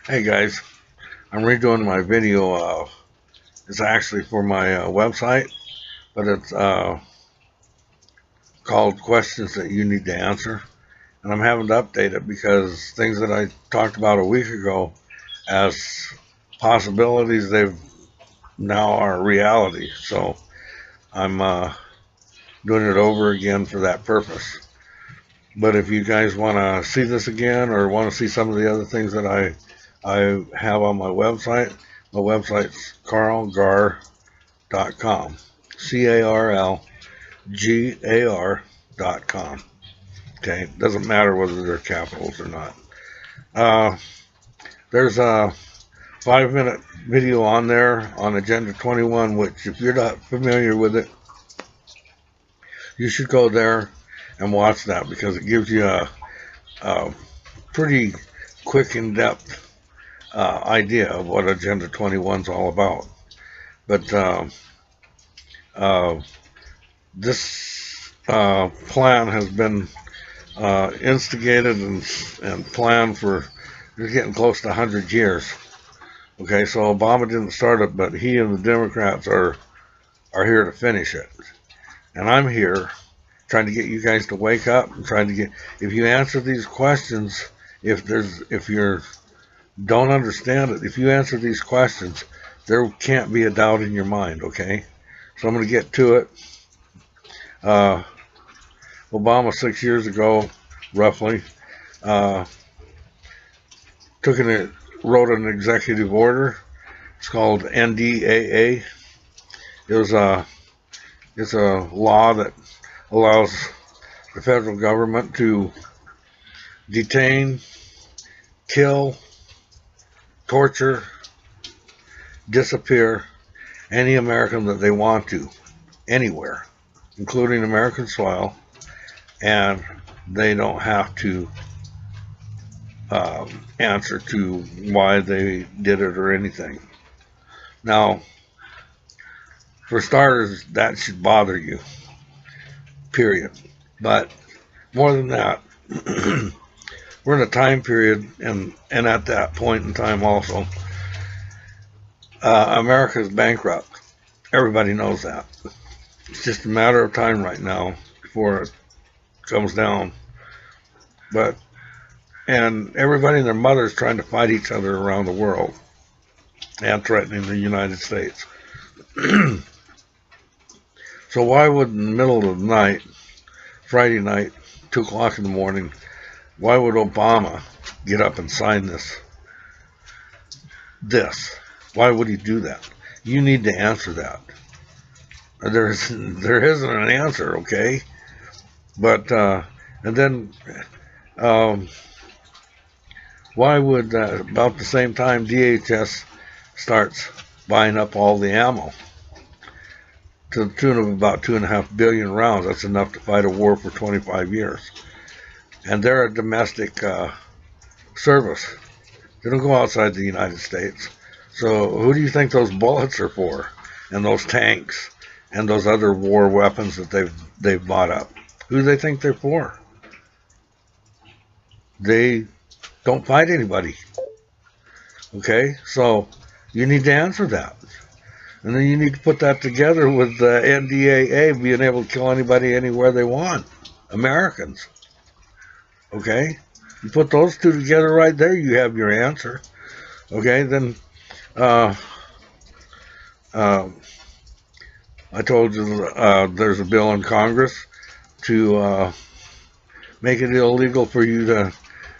Hey guys, I'm redoing my video. It's actually for my website, but it's called Questions That You Need to Answer. And I'm having to update it because things that I talked about a week ago as possibilities, they've now are reality. So I'm doing it over again for that purpose. But if you guys want to see this again or want to see some of the other things that I have on my website's carlgar.com. CARLGAR.com. Okay, doesn't matter whether they're capitals or not. Uh, there's a 5 minute video on there on Agenda 21, which, if you're not familiar with it, you should go there and watch that because it gives you a pretty quick, in depth idea of what Agenda 21 is all about. But uh, this plan has been instigated and planned for, it's getting close to 100 years. Okay, so Obama didn't start it, but he and the Democrats are here to finish it. And I'm here trying to get you guys to wake up and trying to get, if you answer these questions, if you don't understand it, if you answer these questions, there can't be a doubt in your mind, okay? So I'm going to get to it. Uh, Obama 6 years ago, roughly, uh, wrote an executive order. It's called NDAA. It's a law that allows the federal government to detain, kill, torture, disappear any American that they want to, anywhere, including American soil, and they don't have to answer to why they did it or anything. Now, for starters, that should bother you, period. But more than that, we're in a time period, and at that point in time also, America is bankrupt. Everybody knows that. It's just a matter of time right now before it comes down. And everybody and their mothers trying to fight each other around the world and threatening the United States. So why would in the middle of the night, Friday night, 2 o'clock in the morning, why would Obama get up and sign this? Why would he do that? You need to answer that. There isn't an answer, okay? But and then why would about the same time DHS starts buying up all the ammo to the tune of about 2.5 billion rounds? That's enough to fight a war for 25 years. And they're a domestic service. They don't go outside the United States. So who do you think those bullets are for? And those tanks and those other war weapons that they've bought up? Who do they think they're for? They don't fight anybody. Okay, so you need to answer that. And then you need to put that together with the NDAA being able to kill anybody anywhere they want. Americans. Okay? You put those two together right there, you have your answer. Okay, then uh, I told you there's a bill in Congress to make it illegal for you to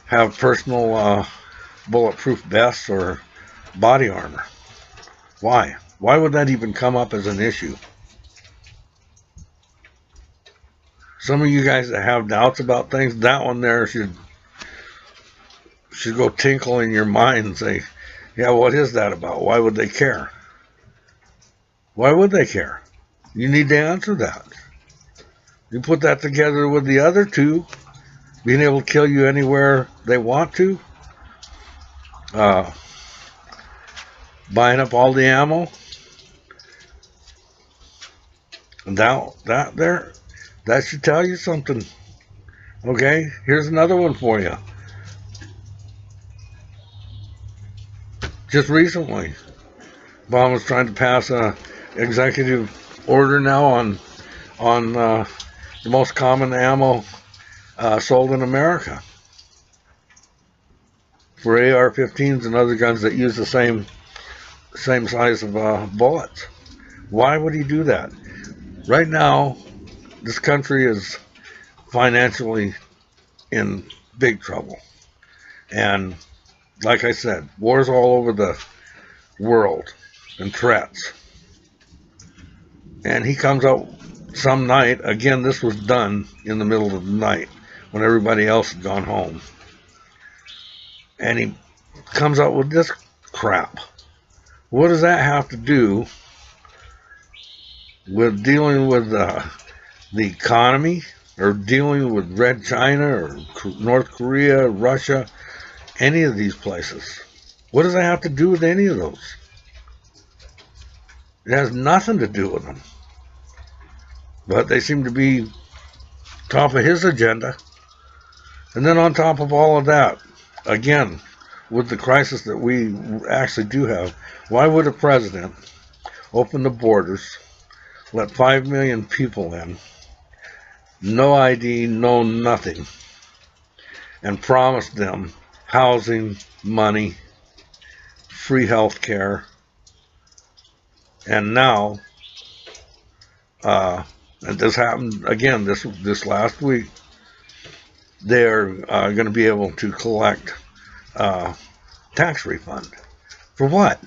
have personal bulletproof vests or body armor. Why? Why would that even come up as an issue? Some of you guys that have doubts about things, that one there should go tinkle in your mind and say, yeah, what is that about? Why would they care? Why would they care? You need to answer that. You put that together with the other two, being able to kill you anywhere they want to, buying up all the ammo, and that should tell you something. Okay, here's another one for you. Just recently, Obama's trying to pass a executive order now on the most common ammo sold in America for AR-15s and other guns that use the same size of bullets. Why would he do that? Right now, this country is financially in big trouble. And like I said, wars all over the world and threats. And he comes out some night, again, this was done in the middle of the night when everybody else had gone home. And he comes out with this crap. What does that have to do with dealing with the economy, or dealing with Red China or North Korea, Russia, any of these places? What does that have to do with any of those? It has nothing to do with them. But they seem to be top of his agenda. And then on top of all of that, again, with the crisis that we actually do have, why would a president open the borders, let 5 million people in, no ID, no nothing, and promise them housing, money, free health care, and now, and this happened again this last week, they're going to be able to collect tax refund. For what?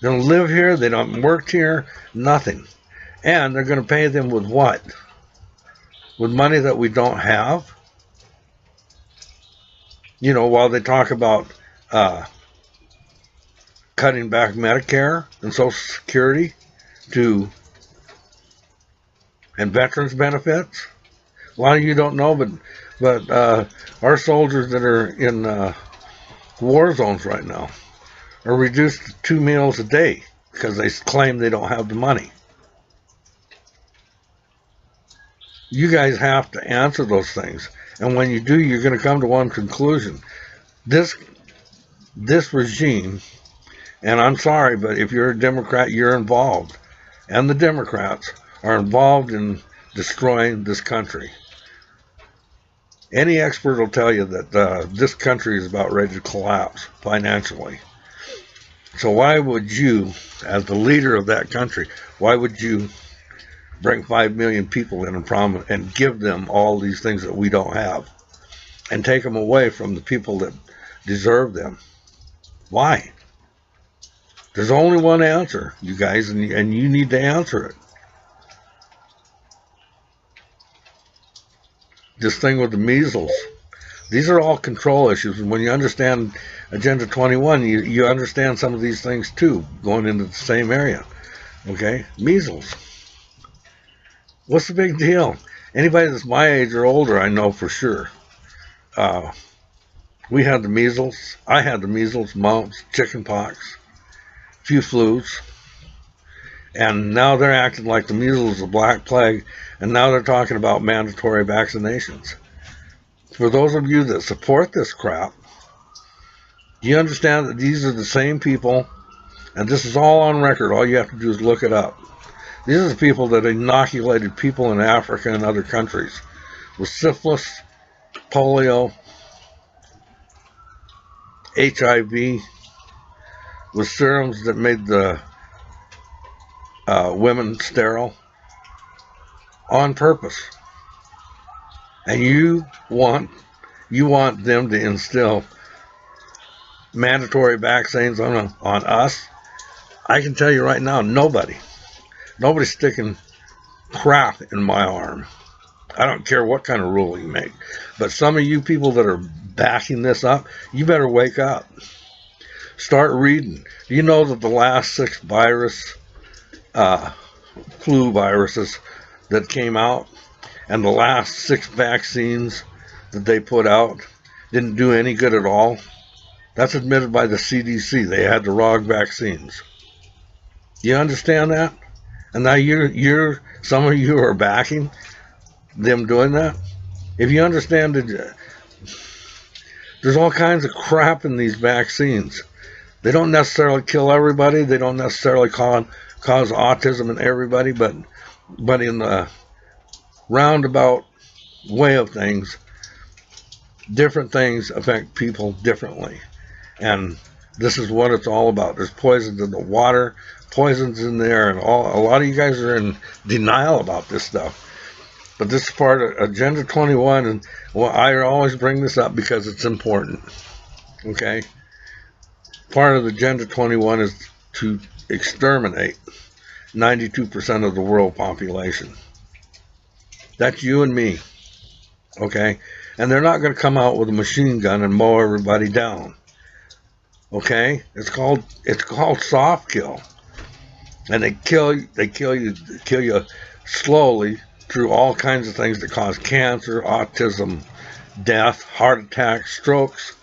They don't live here, they don't work here, nothing. And they're going to pay them with what? With money that we don't have? You know, while they talk about cutting back Medicare and Social Security and veterans benefits. A lot of you don't know, but our soldiers that are in war zones right now are reduced to 2 meals a day because they claim they don't have the money. You guys have to answer those things. And when you do, you're going to come to one conclusion. This regime, and I'm sorry, but if you're a Democrat, you're involved. And the Democrats are involved in destroying this country. Any expert will tell you that this country is about ready to collapse financially. So why would you, as the leader of that country, why would you bring 5 million people in and give them all these things that we don't have and take them away from the people that deserve them? Why? There's only one answer, you guys, and you need to answer it. This thing with the measles, these are all control issues. And when you understand Agenda 21, you understand some of these things too, going into the same area. Okay? Measles. What's the big deal? Anybody that's my age or older, I know for sure. We had the measles. I had the measles, mumps, chicken pox, few flus. And now they're acting like the measles is a black plague, and now they're talking about mandatory vaccinations. For those of you that support this crap, do you understand that these are the same people, and this is all on record, all you have to do is look it up. These are the people that inoculated people in Africa and other countries with syphilis, polio, HIV, with serums that made the women sterile on purpose. And you want them to instill mandatory vaccines on us? I can tell you right now, nobody's sticking crap in my arm. I don't care what kind of rule you make. But some of you people that are backing this up, you better wake up. Start reading. Do you know that the last 6 flu viruses that came out, and the last 6 vaccines that they put out didn't do any good at all? That's admitted by the CDC. They had the wrong vaccines. You understand that? And now some of you are backing them doing that. If you understand that there's all kinds of crap in these vaccines They don't necessarily kill everybody. They don't necessarily cause autism in everybody, but in the roundabout way of things, different things affect people differently. And this is what it's all about. There's poisons in the water, poisons in there, and a lot of you guys are in denial about this stuff. But this is part of Agenda 21, and I always bring this up because it's important. Okay? Part of Agenda 21 is to exterminate 92% of the world population. That's you and me. Okay? And they're not going to come out with a machine gun and mow everybody down. Okay? It's called soft kill. And they kill you slowly through all kinds of things that cause cancer, autism, death, heart attacks, strokes,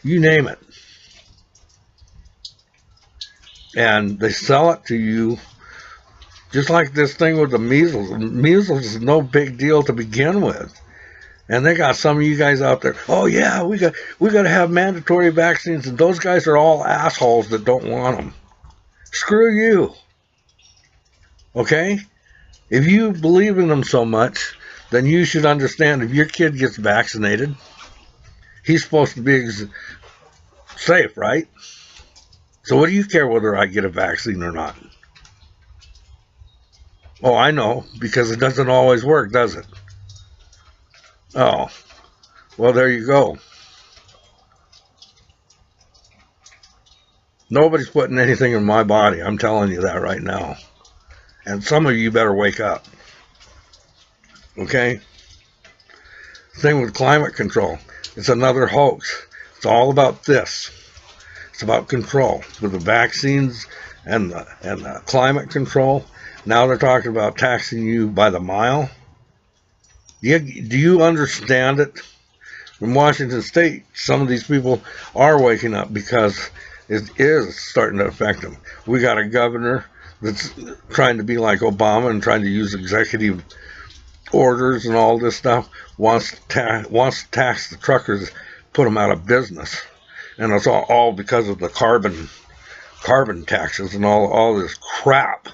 you name it. And they sell it to you just like this thing with the measles. Measles is no big deal to begin with. And they got some of you guys out there, oh yeah, we got to have mandatory vaccines, and those guys are all assholes that don't want them. Screw you. Okay? If you believe in them so much, then you should understand if your kid gets vaccinated, he's supposed to be safe, right? So what do you care whether I get a vaccine or not? Oh, I know, because it doesn't always work, does it? Oh, well, there you go. Nobody's putting anything in my body. I'm telling you that right now. And some of you better wake up. Okay? Same with climate control. It's another hoax. It's all about this. It's about control. With the vaccines and the climate control, now they're talking about taxing you by the mile. Do you understand it? In Washington State, some of these people are waking up because it is starting to affect them. We got a governor that's trying to be like Obama and trying to use executive orders and all this stuff, wants to tax the truckers, put them out of business. And it's all because of the carbon taxes and all this crap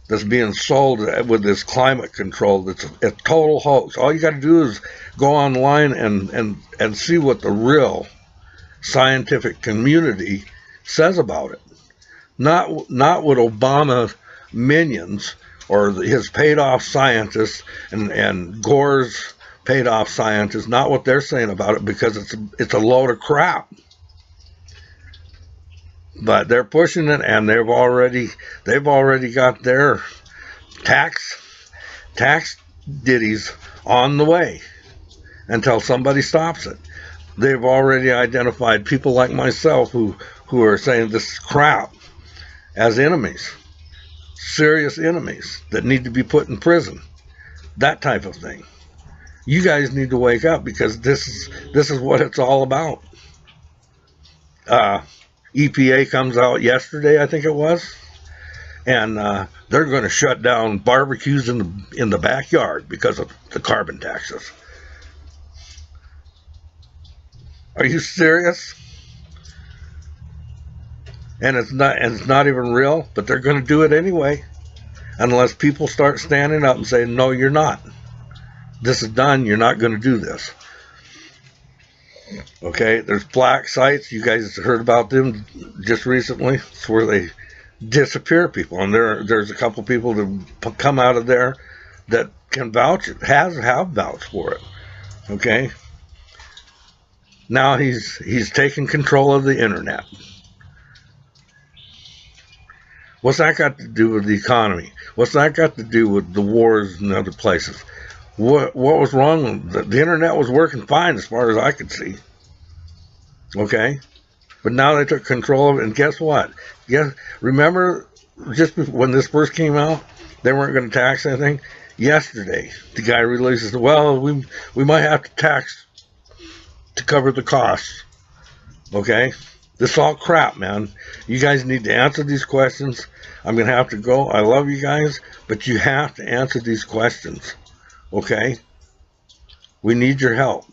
that's being sold with this climate control. That's a total hoax. All you got to do is go online and see what the real scientific community says about it. Not what Obama minions or his paid-off scientists and Gore's paid-off scientists, not what they're saying about it, because it's a load of crap. But they're pushing it, and they've already got their tax ditties on the way until somebody stops it. They've already identified people like myself who are saying this is crap as enemies, serious enemies that need to be put in prison, that type of thing. You guys need to wake up, because this is what it's all about. EPA comes out yesterday, I think it was, and they're going to shut down barbecues in the backyard because of the carbon taxes. Are you serious? And it's not even real, but they're going to do it anyway, unless people start standing up and saying, no, you're not. This is done. You're not going to do this. Okay, there's black sites. You guys heard about them just recently. It's where they disappear people, and there's a couple people that come out of there that can vouch it, have vouched for it. Okay, now he's taken control of the internet. What's that got to do with the economy? What's that got to do with the wars in other places? What was wrong? The internet was working fine as far as I could see. Okay? But now they took control of it, and guess what? Remember just when this first came out, they weren't going to tax anything? Yesterday, the guy releases, well, we might have to tax to cover the costs. Okay? This is all crap, man. You guys need to answer these questions. I'm going to have to go. I love you guys, but you have to answer these questions. Okay? We need your help.